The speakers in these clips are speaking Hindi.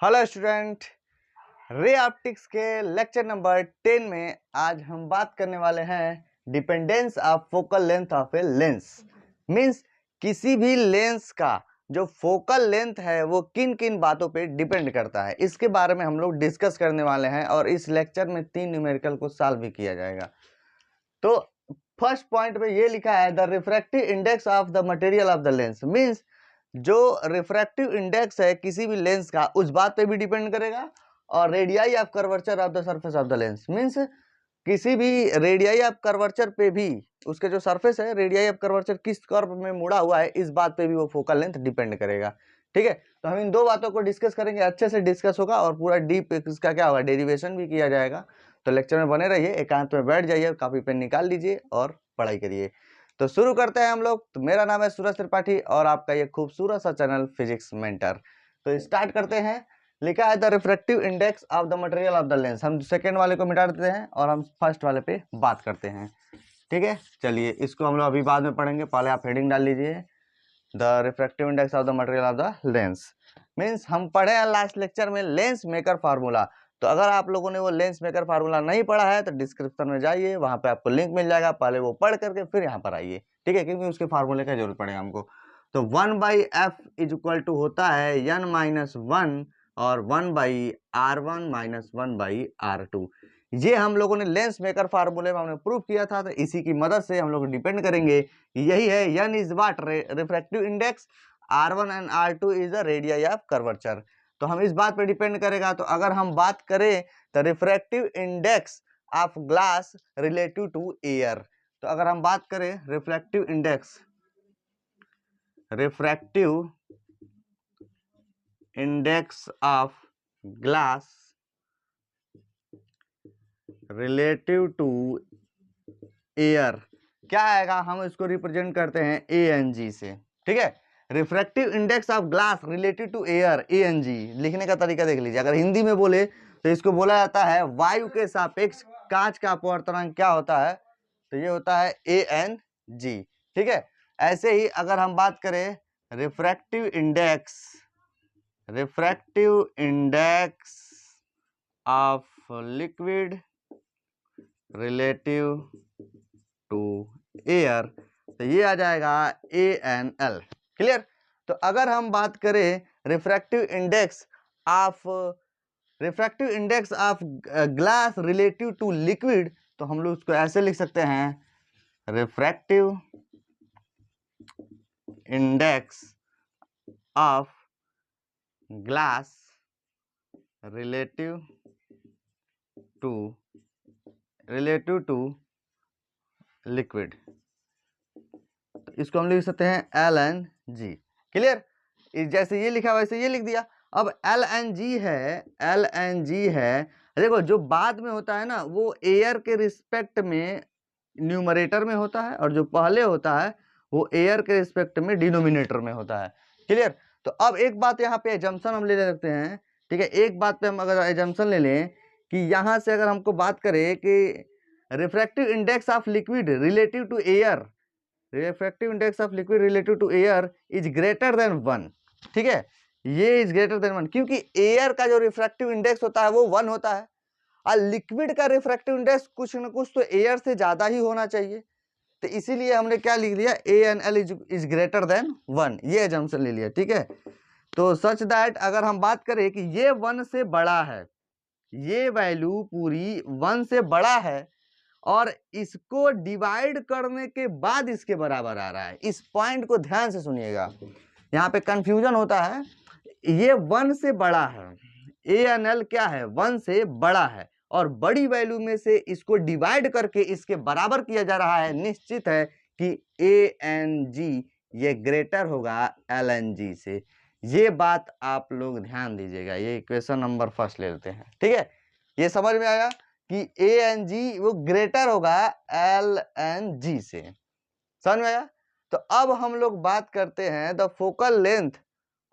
हेलो स्टूडेंट, रे ऑप्टिक्स के लेक्चर नंबर 10 में आज हम बात करने वाले हैं dependence of focal length of a lens. Means किसी भी लेंस का जो फोकल लेंथ है वो किन किन बातों पे डिपेंड करता है, इसके बारे में हम लोग डिस्कस करने वाले हैं और इस लेक्चर में 3 न्यूमेरिकल को सॉल्व भी किया जाएगा। तो फर्स्ट पॉइंट में ये लिखा है the refractive index of the material of the lens. Means जो रिफ्रैक्टिव इंडेक्स है किसी भी लेंस का उस बात पे भी डिपेंड करेगा और radii of curvature of the surface of the lens. Means किसी भी रेडियाई ऑफ कर्वेचर पे भी उसके जो सरफेस है रेडियाई ऑफ कर्वेचर किस कर्व में मुड़ा हुआ है इस बात पे भी वो फोकल लेंथ डिपेंड करेगा। ठीक है, तो हम इन दो बातों को डिस्कस करेंगे, अच्छे से डिस्कस होगा और पूरा डीप इसका क्या होगा डेरिवेशन भी किया जाएगा। तो लेक्चर में बने रहिए, एकांत में बैठ जाइए, कॉपी पेन निकाल लीजिए और पढ़ाई करिए। तो शुरू करते हैं हम लोग। तो मेरा नाम है सूरज त्रिपाठी और आपका ये खूबसूरत सा चैनल फिजिक्स मेंटर। तो स्टार्ट करते हैं। लिखा है the refractive index of the material of the lens. हम सेकेंड वाले को मिटा देते हैं और हम फर्स्ट वाले पे बात करते हैं। ठीक है, चलिए इसको हम लोग अभी बाद में पढ़ेंगे, पहले आप हेडिंग डाल लीजिए the refractive index of the material of the lens. Means हम पढ़े हैं लास्ट लेक्चर में लेंस मेकर फार्मूला। तो अगर आप लोगों ने वो लेंस मेकर फार्मूला नहीं पढ़ा है तो डिस्क्रिप्शन में जाइए, वहां पे आपको लिंक मिल जाएगा, पहले वो पढ़ करके फिर यहाँ पर आइए। ठीक है, क्योंकि उसके फार्मूले का जरूरत पड़ेगा हमको। तो 1/f इज इक्वल टू होता है n-1 और 1/r1 माइनस 1/r2। ये हम लोगों ने लेंस मेकर फार्मूले में हमने प्रूव किया था, तो इसी की मदद से हम लोग डिपेंड करेंगे। यही है n is what refractive index, r1 and r2 is the radius of curvature. तो हम इस बात पे डिपेंड करेगा। तो अगर हम बात करें तो refractive index of glass relative to air, तो अगर हम बात करें refractive index of glass relative to air क्या आएगा, हम इसको रिप्रेजेंट करते हैं ANG से। ठीक है, refractive index of glass related to air ANG। लिखने का तरीका देख लीजिए, अगर हिंदी में बोले तो इसको बोला जाता है वायु के सापेक्ष कांच का अपवर्तनांक क्या होता है, तो ये होता है ANG। ठीक है, ऐसे ही अगर हम बात करें refractive index of liquid relative to air, तो ये आ जाएगा ANL। क्लियर। तो अगर हम बात करें refractive index of glass relative to liquid, तो हम लोग उसको ऐसे लिख सकते हैं refractive index of glass relative to liquid, तो इसको हम लिख सकते हैं LNG। क्लियर, जैसे ये लिखा वैसे ये लिख दिया। अब LNG है, देखो जो बाद में होता है ना वो एयर के रिस्पेक्ट में न्यूमरेटर में होता है और जो पहले होता है वो एयर के रिस्पेक्ट में डिनोमिनेटर में होता है। क्लियर। तो अब एक बात यहाँ पे एजम्पशन हम ले सकते हैं। ठीक है, एक बात पे हम अगर एजम्पशन ले लें कि यहाँ से अगर हमको बात करें कि refractive index of liquid relative to air is greater than 1। ठीक है, ये इज ग्रेटर देन 1 क्योंकि एयर का जो रिफ्रैक्टिव इंडेक्स होता है वो 1 होता है और लिक्विड का रिफ्रैक्टिव इंडेक्स कुछ न कुछ तो एयर से ज्यादा ही होना चाहिए। तो इसीलिए हमने क्या लिख लिया ANL इज ग्रेटर देन 1, ये एजम्पशन ले लिया। ठीक है, तो सच दैट अगर हम बात करें कि ये 1 से बड़ा है, ये वैल्यू पूरी 1 से बड़ा है और इसको डिवाइड करने के बाद इसके बराबर आ रहा है, इस पॉइंट को ध्यान से सुनिएगा, यहाँ पे कंफ्यूजन होता है। ये 1 से बड़ा है, ANL क्या है 1 से बड़ा है और बड़ी वैल्यू में से इसको डिवाइड करके इसके बराबर किया जा रहा है, निश्चित है कि ANG ये ग्रेटर होगा LNG से। ये बात आप लोग ध्यान दीजिएगा, ये क्वेश्चन नंबर फर्स्ट ले लेते हैं। ठीक है, ये समझ में आया कि ANG वो ग्रेटर होगा LNG से, समझ में आया। तो अब हम लोग बात करते हैं the focal length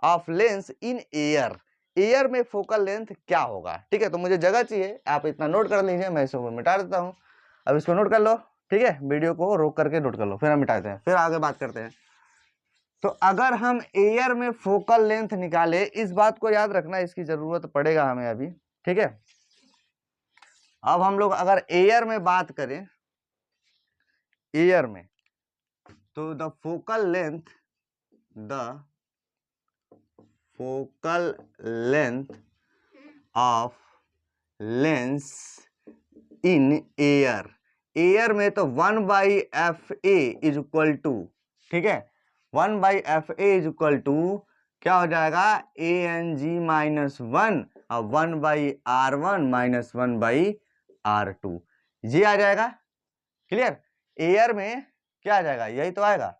of lens in air में फोकल लेंथ क्या होगा। ठीक है, तो मुझे जगह चाहिए, आप इतना नोट कर लीजिए, मैं इसको मिटा देता हूं। अब इसको नोट कर लो। ठीक है, वीडियो को रोक करके नोट कर लो, फिर हम मिटाते हैं, फिर आगे बात करते हैं। तो अगर हम एयर में फोकल लेंथ निकाले, इस बात को याद रखना, इसकी जरूरत पड़ेगा हमें अभी, ठीक है। अब हम लोग अगर एयर में बात करें, एयर में, तो the focal length of lens in air में तो 1/FA इज इक्वल टू, ठीक है, 1/FA इज इक्वल टू क्या हो जाएगा, ANG-1 और 1/R1 माइनस 1/R2, ये आ जाएगा। क्लियर? एयर में क्या आ जाएगा, यही तो आएगा।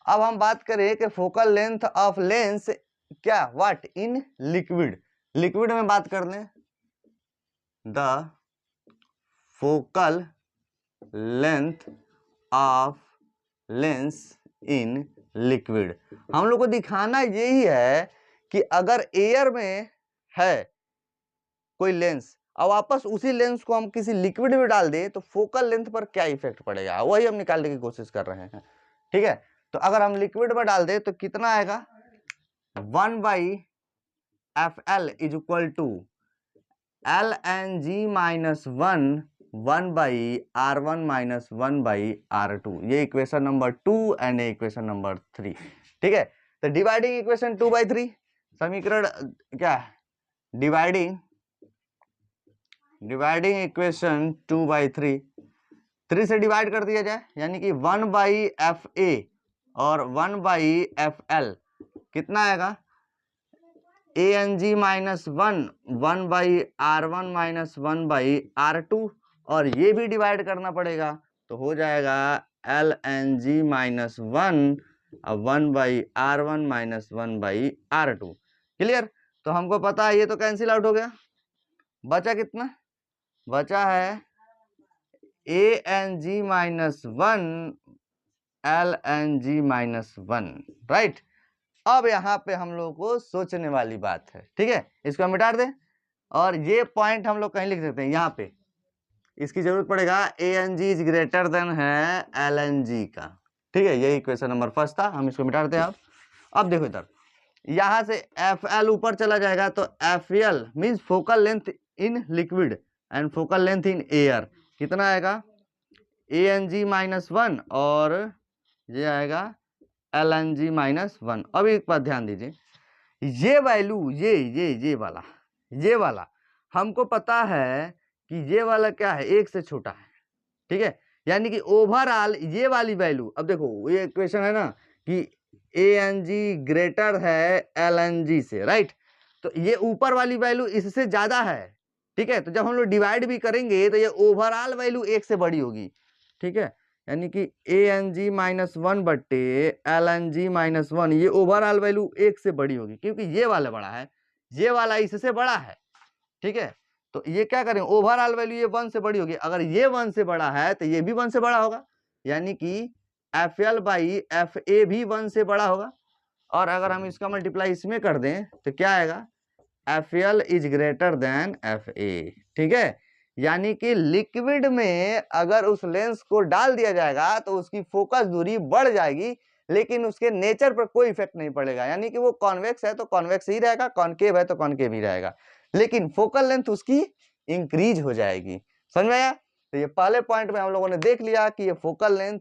अब हम बात करें कि फोकल लेंथ ऑफ लेंस क्या, व्हाट, इन लिक्विड, लिक्विड में बात कर लें, the focal length of lens in liquid. हम लोग को दिखाना यही है कि अगर एयर में है कोई लेंस और वापस उसी लेंस को हम किसी लिक्विड में डाल दे तो फोकल लेंथ पर क्या इफेक्ट पड़ेगा, वही हम निकालने की कोशिश कर रहे हैं, ठीक है। तो अगर हम लिक्विड में डाल दे तो कितना आएगा, 1/FL is equal to LNG-1 1/R1 minus 1/R2, ये equation number 2 and equation number 3, ठीक है। तो डिवाइडिंग इक्वेशन 2/3, समीकरण क्या है, डिवाइडिंग इक्वेशन 2/3, 3 से डिवाइड कर दिया जाए, यानी कि 1/FA और 1/FL कितना आएगा, ANG-1 1/R1 माइनस 1/R2, और ये भी डिवाइड करना पड़ेगा, तो हो जाएगा LNG-1 और 1/R1 माइनस 1/R2। क्लियर? तो हमको पता है ये तो कैंसिल आउट हो गया, बचा कितना, बचा है ANG-1 LNG-1, राइट। अब यहाँ पे हम लोग को सोचने वाली बात है, ठीक है, इसको हम मिटा दें और ये पॉइंट हम लोग कहीं लिख सकते हैं, यहाँ पे इसकी जरूरत पड़ेगा, ANG इज ग्रेटर देन है LNG का, ठीक है, यही इक्वेशन नंबर फर्स्ट था, हम इसको मिटा देते हैं। अब देखो इधर, यहाँ से FL ऊपर चला जाएगा तो FL means focal length in liquid and focal length in air, कितना आएगा, ANG-1 और ये आएगा LNG-1। अब एक बात ध्यान दीजिए, ये वैल्यू ये वाला हमको पता है कि ये वाला क्या है, 1 से छोटा है, ठीक है, यानी कि ओवरऑल ये वाली वैल्यू, अब देखो ये इक्वेशन है ना कि ANG ग्रेटर है LNG से, राइट, तो ये ऊपर वाली वैल्यू इससे ज्यादा है, ठीक है, तो जब हम लोग डिवाइड भी करेंगे तो ये ओवरऑल वैल्यू 1 से बड़ी होगी, ठीक है, यानी कि ANG-1 बट्टे LNG-1, ये ओवरऑल वैल्यू 1 से बड़ी होगी, क्योंकि ये वाला बड़ा है, ये वाला इससे बड़ा है, ठीक है, तो ये क्या करें, ओवरऑल वैल्यू ये 1 से बड़ी होगी, अगर ये 1 से बड़ा है तो ये भी 1 से बड़ा होगा, यानी कि FL/FA भी 1 से बड़ा होगा, और अगर हम इसका मल्टीप्लाई इसमें कर दें तो क्या आएगा, FL is greater then FA, ठीक है, यानी कि लिक्विड में अगर उस लेंस को डाल दिया जाएगा तो उसकी फोकस दूरी बढ़ जाएगी, लेकिन उसके नेचर पर कोई इफेक्ट नहीं पड़ेगा, यानी कि वो कॉन्वेक्स है तो कॉन्वेक्स ही रहेगा, कॉनकेव है तो कॉनकेव ही रहेगा, लेकिन फोकल लेंथ उसकी इंक्रीज हो जाएगी। समझ में आया? तो ये पहले पॉइंट में हम लोगों ने देख लिया कि ये फोकल लेंथ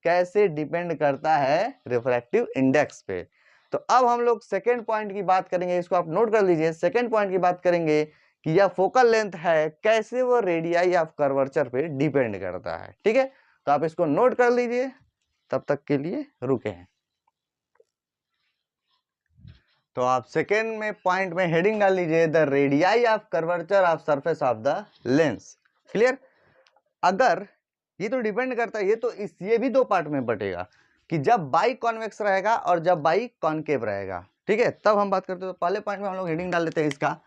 कैसे डिपेंड करता है रिफ्रैक्टिव इंडेक्स पे। तो अब हम लोग सेकेंड पॉइंट की बात करेंगे, इसको आप नोट कर लीजिए, सेकेंड पॉइंट की बात करेंगे कि यह फोकल लेंथ है कैसे वो रेडियाई ऑफ कर्वेचर पे डिपेंड करता है, ठीक है, तो आप इसको नोट कर लीजिए, तब तक के लिए रुके हैं। तो आप सेकेंड में पॉइंट में हेडिंग डाल लीजिए, the radii of curvature of surface of the lens. Clear? अगर ये तो डिपेंड करता है, ये तो ये भी दो पार्ट में बटेगा कि जब बाई कॉन्वेक्स रहेगा और जब बाई कॉनकेव रहेगा, ठीक है, तब हम बात करते हैं। तो पहले पॉइंट में हम लोग हेडिंग डाल देते हैं इसका,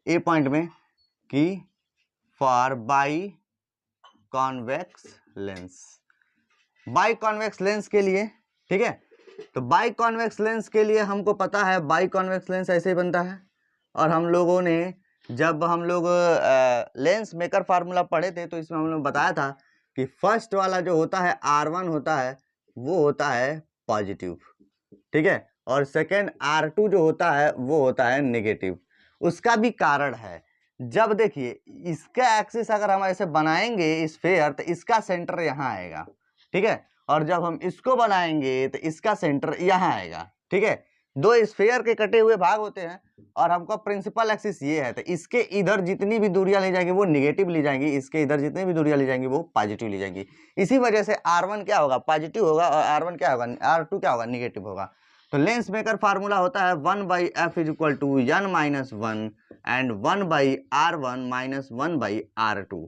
ए पॉइंट में कि for by convex lens, by convex lens के लिए, ठीक है, तो बाई कॉन्वेक्स लेंस के लिए हमको पता है बाई कॉन्वेक्स लेंस ऐसे ही बनता है, और हम लोगों ने जब हम लोग लेंस मेकर फार्मूला पढ़े थे तो इसमें हम लोग बताया था कि फर्स्ट वाला जो होता है R1 होता है वो होता है पॉजिटिव, ठीक है, और सेकेंड R2 जो होता है वो होता है नेगेटिव। उसका भी कारण है, जब देखिए इसका एक्सिस अगर हम ऐसे बनाएंगे स्फीयर तो इसका सेंटर यहाँ आएगा, ठीक है, और जब हम इसको बनाएंगे तो इसका सेंटर यहाँ आएगा, ठीक है। दो स्फीयर के कटे हुए भाग होते हैं और हमको प्रिंसिपल एक्सिस ये है, तो इसके इधर जितनी भी दूरियां ली जाएंगी वो निगेटिव ली जाएंगी, इसके इधर जितनी भी दूरियां ली जाएंगी वो पॉजिटिव ली जाएंगी। इसी वजह से R1 क्या होगा, पॉजिटिव होगा, और R1 क्या होगा, R2 क्या होगा, निगेटिव होगा। तो लेंस मेकर फार्मूला होता है 1/f = n-1 and 1/r1 - 1/r2।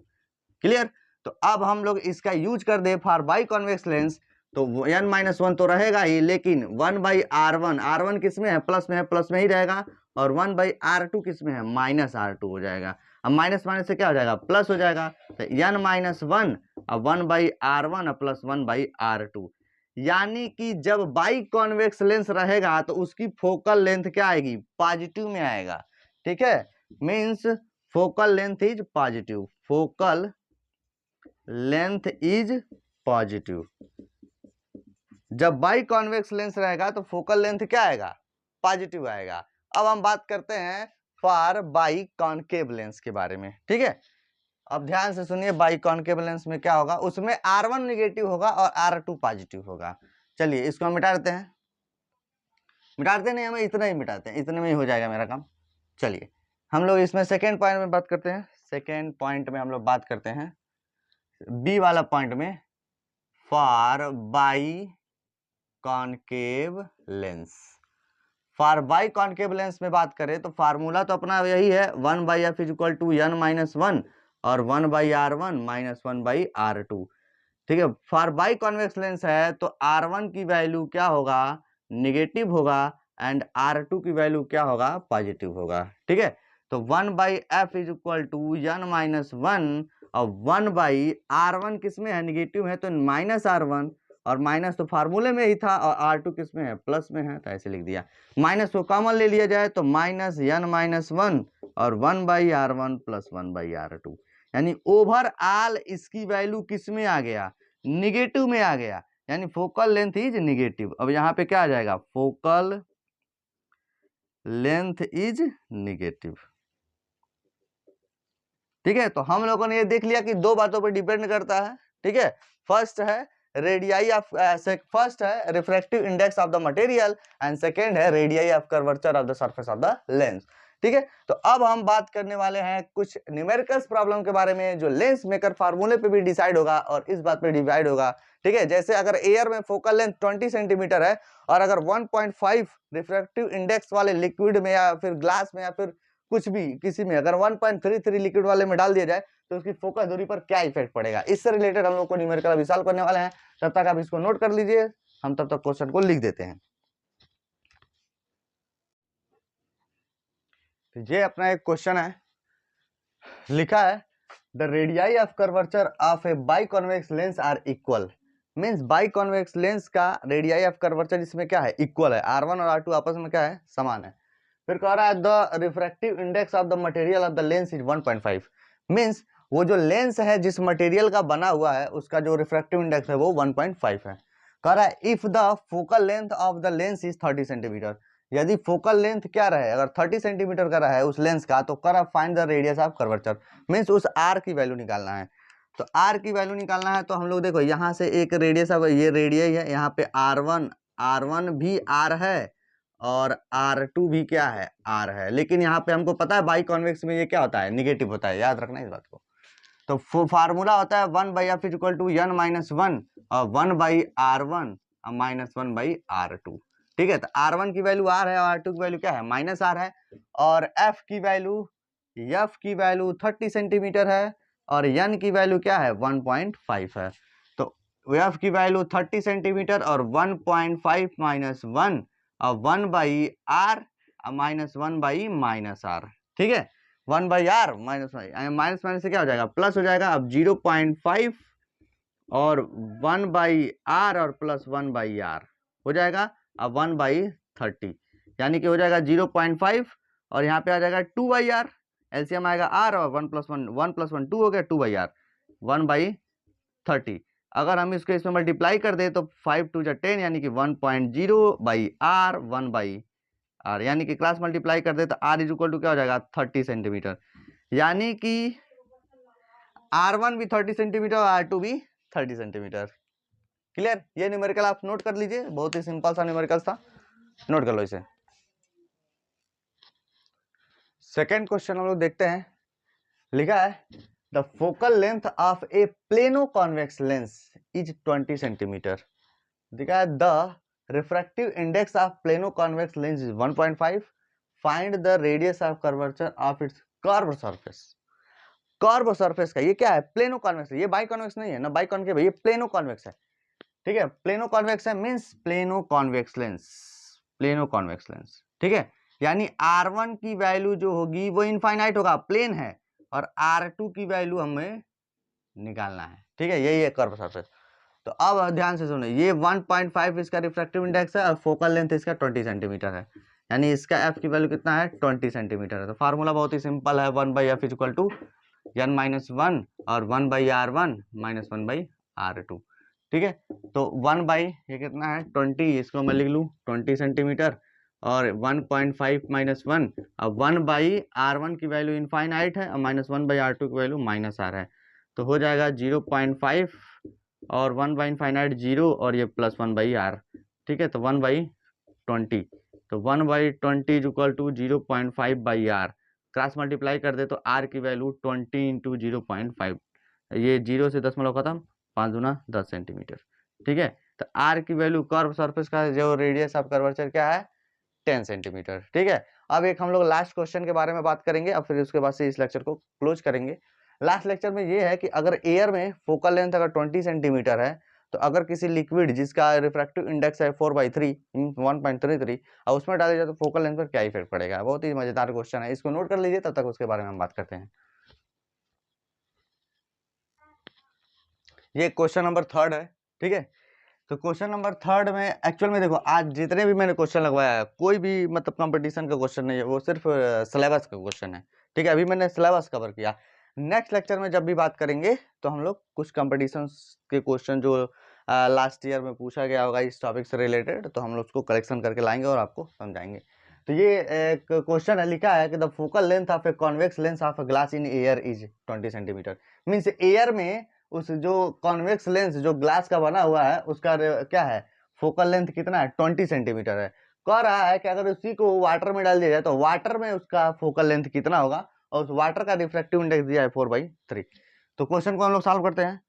Clear. तो अब हम लोग इसका यूज कर दे फॉर बाई कॉन्वेक्स लेंस, तो n-1 तो रहेगा ही, लेकिन 1/r1, R1 किस में है, प्लस में है, प्लस में ही रहेगा, और 1/r2 किस में है, -r2 हो जाएगा। अब माइनस माइनस से क्या हो जाएगा, प्लस हो जाएगा, तो n-1 अब 1/r1 प्लस 1/r2, यानी कि जब बाई कॉन्वेक्स लेंस रहेगा तो उसकी फोकल लेंथ क्या आएगी, पॉजिटिव में आएगा, ठीक है। Means focal length is positive, focal length is positive. जब बाई कॉन्वेक्स लेंस रहेगा तो फोकल लेंथ क्या आएगा, पॉजिटिव आएगा। अब हम बात करते हैं फॉर बाई कॉनकेव लेंस के बारे में, ठीक है। अब ध्यान से सुनिए, बाई कॉनकेव लेंस में क्या होगा, उसमें R1 नेगेटिव होगा और R2 पॉजिटिव होगा। चलिए इसको हम मिटा देते हैं, मिटाते नहीं, हमें इतना ही मिटाते हैं, इतने में ही हो जाएगा मेरा काम। चलिए हम लोग इसमें सेकेंड पॉइंट में बात करते हैं। सेकेंड पॉइंट में हम लोग बात करते हैं बी वाला पॉइंट में, for by concave lens. For by concave lens में बात करें तो फार्मूला तो अपना यही है, 1/f = n-1 और 1/r1 - 1/r2, ठीक है। फॉर बाई कॉन्वेक्स लेंस है तो R1 की वैल्यू क्या होगा, निगेटिव होगा, एंड R2 की वैल्यू क्या होगा, पॉजिटिव होगा, ठीक है। तो 1/f = n-1 और 1/r1 किस में है, निगेटिव है, तो -r1, और माइनस तो फार्मूले में ही था, और R2 किस में है, प्लस में है, तो ऐसे लिख दिया। माइनस को कॉमन ले लिया जाए तो -n-1 और 1/r1 प्लस 1/r2, यानी ओवरऑल इसकी वैल्यू किस में आ गया, निगेटिव में आ गया, यानी फोकल लेंथ इज निगेटिव। अब यहाँ पे क्या आ जाएगा, फोकल लेंथ इज निगेटिव, ठीक है। तो हम लोगों ने ये देख लिया कि दो बातों पर डिपेंड करता है, ठीक है। फर्स्ट है रेडियाई ऑफ, फर्स्ट है refractive index of the material, and second है radii of curvature of the surface of the lens, ठीक है। तो अब हम बात करने वाले हैं कुछ न्यूमेरिकल्स प्रॉब्लम के बारे में, जो लेंस मेकर फार्मूले पे भी डिसाइड होगा और इस बात पे डिवाइड होगा, ठीक है। जैसे अगर एयर में फोकल लेंथ 20 सेंटीमीटर है और अगर 1.5 रिफ्रैक्टिव इंडेक्स वाले लिक्विड में या फिर ग्लास में या फिर कुछ भी किसी में अगर 1.33 लिक्विड वाले में डाल दिया जाए तो उसकी फोकस दूरी पर क्या इफेक्ट पड़ेगा, इससे रिलेटेड हम लोग को न्यूमेरिकल अभी सॉल्व करने वाले हैं। तब तक आप इसको नोट कर लीजिए, हम तब तक क्वेश्चन को लिख देते हैं। तो ये अपना एक क्वेश्चन है, लिखा है the radii of curvature of a biconvex lens are equal. Means biconvex lens का रेडियाई ऑफ कर्वेचर इसमें क्या है, इक्वल है, R1 और R2 आपस में क्या है, समान है। फिर कह रहा है the refractive index of the material of the lens is 1.5। Means वो जो लेंस है जिस मटेरियल का बना हुआ है उसका जो रिफ्रैक्टिव इंडेक्स है वो 1.5 है। कह रहा है if the focal length of the lens is 30 centimetre, यदि फोकल लेंथ क्या रहे, अगर 30 सेंटीमीटर का रहा है उस लेंस का, तो कर find the radius of curvature. Means उस R की वैल्यू निकालना है। तो R की वैल्यू निकालना है तो हम लोग देखो यहाँ से एक रेडियस, अब ये रेडियस है, यहाँ पे R1 भी R है और R2 भी क्या है, R है, लेकिन यहाँ पे हमको पता है बाई कॉन्वेक्स में ये क्या होता है, निगेटिव होता है, याद रखना इस बात को। तो फार्मूला होता है 1/f = n-1 और 1/r1 - 1/r2, ठीक है। तो R1 की वैल्यू R है और R2 की वैल्यू क्या है, -R है, और F की वैल्यू 30 सेंटीमीटर है और N की वैल्यू क्या है, 1.5 है। तो F की वैल्यू 30 सेंटीमीटर और 1.5 - 1 और 1/r - 1/-r, ठीक है। 1/r माइनस से क्या हो जाएगा, प्लस हो जाएगा। अब 0.5 और 1/r और प्लस 1/r हो जाएगा, अब 1/30, यानी कि हो जाएगा 0.5 और यहाँ पे आ जाएगा 2/r, एलसीएम आएगा r और 1 + 1 2 हो गया, 2/r 1/30। अगर हम इसको इसमें मल्टीप्लाई कर दे तो 5 2 10 यानी कि 1.0 बाई आर 1 बाई आर, यानी कि क्रॉस मल्टीप्लाई कर दे तो आर इज इक्वल टू क्या हो जाएगा 30 सेंटीमीटर, यानी कि R1 भी 30 सेंटीमीटर और R2 भी 30 सेंटीमीटर। क्लियर? ये न्यूमेरिकल आप नोट कर लीजिए, बहुत ही सिंपल सा न्यूमेरिकल था, नोट कर लो इसे। सेकेंड क्वेश्चन हम लोग देखते हैं, लिखा है the focal length of A plano convex lens is 20 centimetre. दिखा है the refractive index of plano convex lens is 1.5, find the radius of curvature of its curve surface. Curve surface का ये क्या है? प्लेनो कॉन्वेक्स है, ये बाई कॉन्वेक्स नहीं है ना, बाई कॉन्केव है, ये प्लेनो कॉन्वेक्स है। ठीक है, प्लेनो कॉन्वेक्स है means plano convex lens, plano convex lens. ठीक है, यानी R1 की वैल्यू जो होगी वो इनफाइनाइट होगा, प्लेन है, और R2 की वैल्यू हमें निकालना है। ठीक है, यही है कर्व सरफेस। तो अब ध्यान से सुनो, ये 1.5 इसका रिफ्रैक्टिव इंडेक्स है और फोकल लेंथ इसका 20 सेंटीमीटर है, यानी इसका f की वैल्यू कितना है 20 सेंटीमीटर है। तो फार्मूला बहुत ही सिंपल है, 1/f is equal to n-1 और 1/r1 माइनस 1/r2। ठीक है, तो 1 ये कितना है 20, इसको मैं लिख लूँ 20 सेंटीमीटर, और 1.5 माइनस 1, अब 1/r1 की वैल्यू इनफाइनाइट है और माइनस 1/r2 की वैल्यू माइनस r है, तो हो जाएगा 0.5 और 1/इनफाइनाइट 0 और ये प्लस 1/r। ठीक है, तो 1/20, तो 1/20 is equal to 0.5/r, cross multiply कर दे तो r की वैल्यू 20 इंटू 0.5, ये 0 से दशमलव खत्म, 5 दूना 10 सेंटीमीटर। ठीक है, तो r की वैल्यू कर्व सरफेस का जो रेडियस ऑफ कर्वेचर क्या है 10 सेंटीमीटर। ठीक है, अब एक हम लोग लास्ट क्वेश्चन के बारे में बात करेंगे, अब फिर उसके बाद से इस लेक्चर को क्लोज करेंगे। लास्ट लेक्चर में ये है कि अगर एयर में फोकल लेंथ अगर 20 सेंटीमीटर है, तो अगर किसी लिक्विड जिसका रिफ्रैक्टिव इंडेक्स है 4/3 1.33 और उसमें डाले जाए तो फोकल लेंथ पर क्या इफेक्ट पड़ेगा। बहुत ही मजेदार क्वेश्चन है, इसको नोट कर लीजिए, तब तक उसके बारे में हम बात करते हैं। ये क्वेश्चन नंबर 3 है। ठीक है, तो क्वेश्चन नंबर 3 में एक्चुअल में देखो, आज जितने भी मैंने क्वेश्चन लगवाया है कोई भी मतलब कंपटीशन का क्वेश्चन नहीं है, वो सिर्फ सिलेबस का क्वेश्चन है। ठीक है, अभी मैंने सिलेबस कवर किया, नेक्स्ट लेक्चर में जब भी बात करेंगे तो हम लोग कुछ कंपटीशन के क्वेश्चन जो लास्ट ईयर में पूछा गया होगा इस टॉपिक से रिलेटेड, तो हम लोग उसको कलेक्शन करके लाएंगे और आपको समझाएंगे। तो ये एक क्वेश्चन है, लिखा है कि the focal length of a convex lens of a glass in air is 20 centimetre. Means air में उस जो कॉन्वेक्स लेंस जो ग्लास का बना हुआ है उसका क्या है फोकल लेंथ कितना है 20 सेंटीमीटर है। कह रहा है कि अगर उसी को वाटर में डाल दिया जाए तो वाटर में उसका फोकल लेंथ कितना होगा, और उस वाटर का रिफ्रैक्टिव इंडेक्स दिया है 4/3। तो क्वेश्चन को हम लोग सॉल्व करते हैं,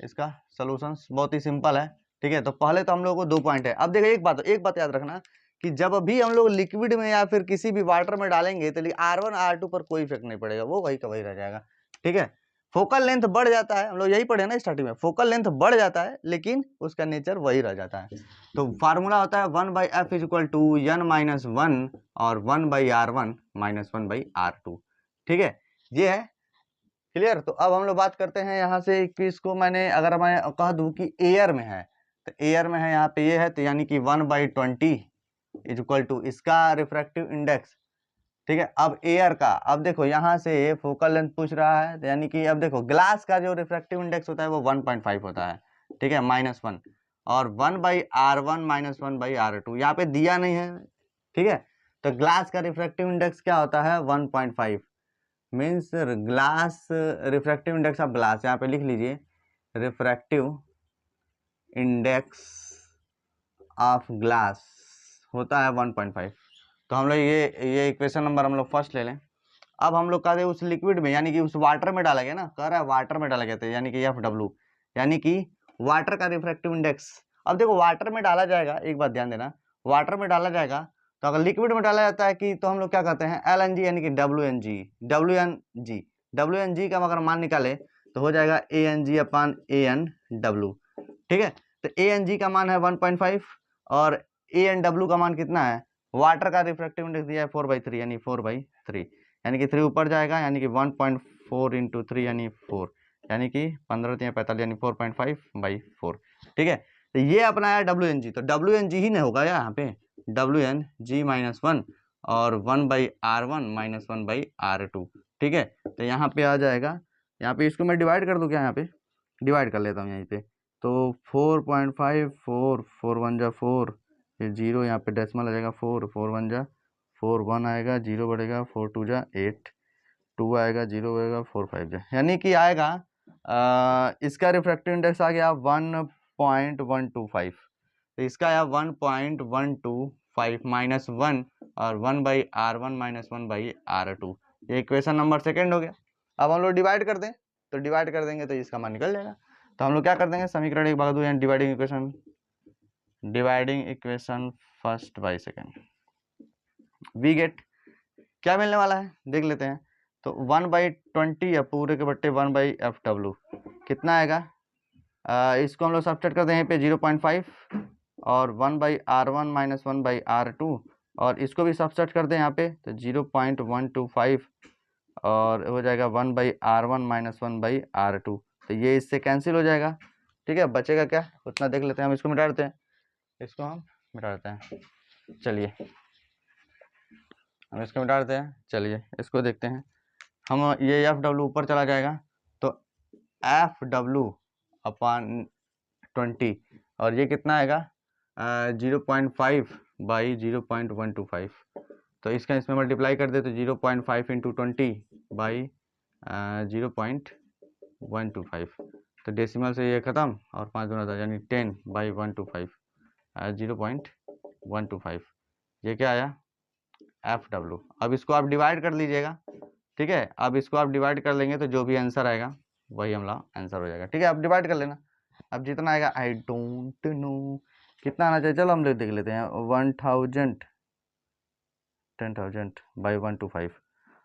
इसका सोल्यूशन बहुत ही सिंपल है। ठीक है, तो पहले तो हम लोग को 2 पॉइंट है। अब देखिए एक बात याद रखना कि जब भी हम लोग लिक्विड में या फिर किसी भी वाटर में डालेंगे तो R1 R2 पर कोई इफेक्ट नहीं पड़ेगा, वो वही का वही रह जाएगा। ठीक है, फोकल लेंथ बढ़ जाता है, हम लोग यही पढ़े ना स्टार्टिंग में, फोकल लेंथ बढ़ जाता है लेकिन उसका नेचर वही रह जाता है। तो फार्मूला होता है 1/f is equal to n-1 और 1/r1 माइनस 1/r2। ठीक है, ये है क्लियर। तो अब हम लोग बात करते हैं यहाँ से कि इसको मैंने अगर मैं कह दूं कि एयर में है, तो एयर में है यहाँ पे ये है, तो यानी कि 1/20 इज इक्वल टू इसका रिफ्रैक्टिव इंडेक्स। ठीक है, अब एयर का, अब देखो यहाँ से फोकल लेंथ पूछ रहा है, तो यानी कि अब देखो ग्लास का जो रिफ्रैक्टिव इंडेक्स होता है वो 1.5 होता है। ठीक है, -1 और 1/r1 माइनस 1/r2 यहाँ पे दिया नहीं है। ठीक है, तो ग्लास का रिफ्रैक्टिव इंडेक्स क्या होता है 1.5, means glass refractive index of glass, यहाँ पे लिख लीजिए रिफ्रैक्टिव इंडेक्स ऑफ ग्लास होता है 1.5। तो हम लोग ये इक्वेशन नंबर हम लोग फर्स्ट ले लें। अब हम लोग कहते हैं उस लिक्विड में यानी कि उस वाटर में डाला गया ना, कह रहा है वाटर में डाला गया था, यानी कि FW, यानी कि वाटर का रिफ्रैक्टिव इंडेक्स। अब देखो वाटर में डाला जाएगा, एक बात ध्यान देना, वाटर में डाला जाएगा तो अगर लिक्विड में डाला जाता है कि तो हम लोग क्या कहते हैं LNG यानी कि WNG का अगर मान निकाले तो हो जाएगा ANG/ANW। ठीक है, तो ANG का मान है 1.5 और ANW का मान कितना है, वाटर का रिफ्रैक्टिव इंडेक्स दिया है 4/3 यानी 4/3, यानी कि 3 ऊपर जाएगा, यानी कि 1.4 इंटू 3 यानी 4, यानी कि 15×3=45 यानी 4.5/4। ठीक है, तो ये अपना है WNG, तो WNG ही नहीं होगा यहाँ पे, WNG-1 और 1/r1 माइनस 1/r2। ठीक है, तो यहाँ पे आ जाएगा, यहाँ पे इसको मैं डिवाइड कर दूं क्या, यहाँ पे डिवाइड कर लेता हूँ यहीं पे, तो 4.5, 4 1 जा 4, फिर 0 यहाँ पे डेसिमल आ जाएगा 4, 4 1 जा 4, 1 आएगा, 0 बढ़ेगा, 4 2 जा 8, 2 आएगा, 0 बढ़ेगा, 4 5 जा, यानी कि आएगा इसका रिफ्रैक्टिव इंडेक्स आ गया 1.125, तो इसका आया 1.125 माइनस 1 और 1/R1 माइनस 1/R2, ये इक्वेशन नंबर सेकेंड हो गया। अब हम लोग डिवाइड कर दें, तो डिवाइड कर देंगे तो इसका मान निकल जाएगा। तो हम लोग क्या कर देंगे, समीकरण एक भाग दो, यानी dividing equation first by second, we get क्या मिलने वाला है देख लेते हैं। तो 1/20 या पूरे के बट्टे 1/FW कितना आएगा, इसको हम लोग सब्ट्रैक्ट करते हैं यहाँ पे 0.5 और 1/R1 माइनस 1/R2, और इसको भी सब्ट्रैक्ट करते हैं यहाँ पे, तो 0.125 और हो जाएगा 1/R1 माइनस 1/R2, तो ये इससे कैंसिल हो जाएगा। ठीक है, बचेगा क्या, उतना देख लेते हैं, हम इसको मिटा देते हैं, इसको हम मिटा देते हैं। चलिए हम इसको मिटा देते हैं, चलिए इसको देखते हैं हम, ये FW ऊपर चला जाएगा, तो FW अपॉन 20, और ये कितना आएगा 0.5 बाई 0.125, तो इसका इसमें मल्टीप्लाई कर दे तो 0.5 इंटू 20 बाई 0.125, तो डेसिमल से ये ख़त्म और 5 दूना था, यानी 10/125 0.125, ये क्या आया FW। अब इसको आप डिवाइड कर लीजिएगा, ठीक है, अब इसको आप डिवाइड कर लेंगे तो जो भी आंसर आएगा वही हमारा आंसर हो जाएगा। ठीक है, आप डिवाइड कर लेना, अब जितना आएगा आई डोंट नो कितना आना चाहिए, चलो हम लोग देख लेते हैं, 1000 10,000/125।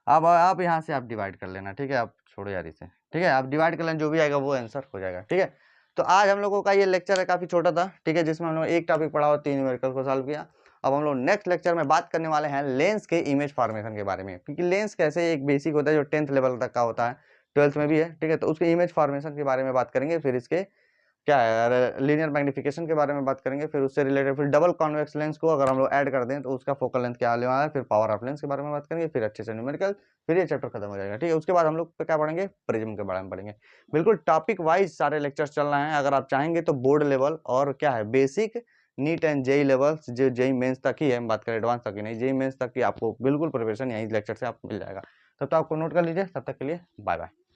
अब आप यहाँ से आप डिवाइड कर लेना, ठीक है, आप छोड़ो यार इसे, ठीक है, आप डिवाइड कर लेना, जो भी आएगा वो आंसर हो जाएगा। ठीक है, तो आज हम लोगों का ये लेक्चर है काफ़ी छोटा था, ठीक है, जिसमें हम लोग एक टॉपिक पढ़ा और 3 न्यूमेरिकल को सॉल्व किया। अब हम लोग नेक्स्ट लेक्चर में बात करने वाले हैं लेंस के इमेज फॉर्मेशन के बारे में, क्योंकि लेंस कैसे एक बेसिक होता है जो 10th लेवल तक का होता है, 12th में भी है, ठीक है, तो उसके इमेज फॉर्मेशन के बारे में बात करेंगे, फिर इसके क्या है लीनियर मैग्निफिकेशन के बारे में बात करेंगे, फिर उससे रिलेटेड फिर डबल कॉन्वेक्स लेंस को अगर हम लोग ऐड कर दें तो उसका फोकल लेंथ क्या आने वाला है, फिर पावर ऑफ लेंस के बारे में बात करेंगे, फिर अच्छे से न्यूमेरिकल, फिर ये चैप्टर खत्म हो जाएगा। ठीक है, उसके बाद हम लोग क्या पढ़ेंगे, प्रिज्म के बारे में पढ़ेंगे। बिल्कुल टॉपिक वाइज सारे लेक्चर्स चल रहे हैं, अगर आप चाहेंगे तो बोर्ड लेवल और क्या है basic NEET and JEE levels, जो जेई मेंस तक ही है, हम बात करें एडवांस तक की नहीं, जेई मेंस तक की आपको बिल्कुल प्रिपरेशन यही लेक्चर से आपको मिल जाएगा। तब तो आपको नोट कर लीजिए, तब तक के लिए बाय बाय।